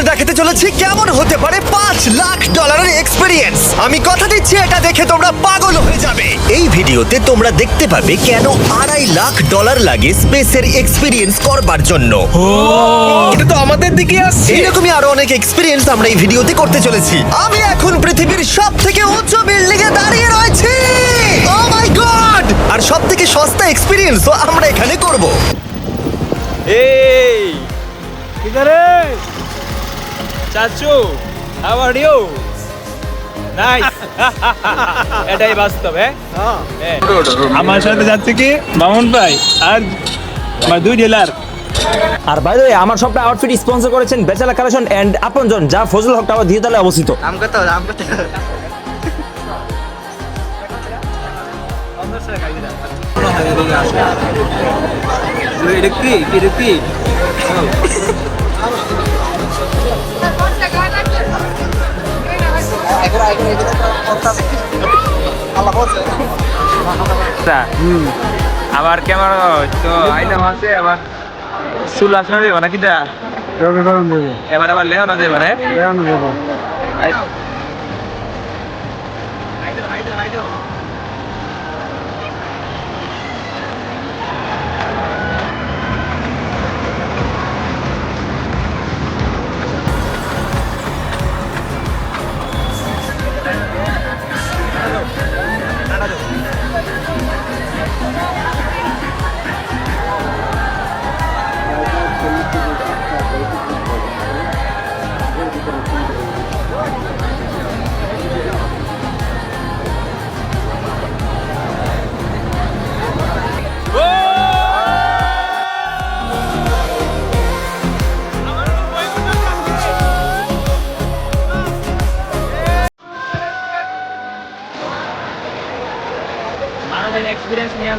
দেখাতে চলেছি কেমন হতে পারে $5 লাখ এক্সপিরিয়েন্স। আমি কথা দিচ্ছি এটা দেখে তোমরা পাগল হয়ে যাবে। এই ভিডিওতে তোমরা দেখতে পাবে কেন $2.5 লাখ লাগে স্পেসের এক্সপিরিয়েন্স করবার জন্য। এটা তো আমাদের দিকে আসছে। এইরকমই আরো অনেক এক্সপিরিয়েন্স আমরা এই ভিডিওতে করতে চলেছি। আমি এখন পৃথিবীর সব থেকে উঁচু বিল্ডিং এ দাঁড়িয়ে রয়েছি। ও মাই গড! আর সব থেকে সস্তা এক্সপিরিয়েন্সও আমরা এখানে করব। এই কিদারে চাচু, হাউ আর ইউ? নাইস। এটাই বাস্তব। আমার সাথে যাচ্ছে কি মামুন ভাই আর আমার দুই ডিলার। আর বাই দ্য ওয়ে আমার সবটা আউটফিট স্পন্সর করেছেন বেচালা কালেকশন এন্ড আপনজন, যা ফজল হক টাওয়ার দ্বিতীয়তলায় অবস্থিত। আবার ক্যামেরা তো আইলাম আছে, আবার চুল আসলে দেবো নাকি? এবার আবার লেও না দেবে না। এক্সপিরিয়েন্স নিয়ে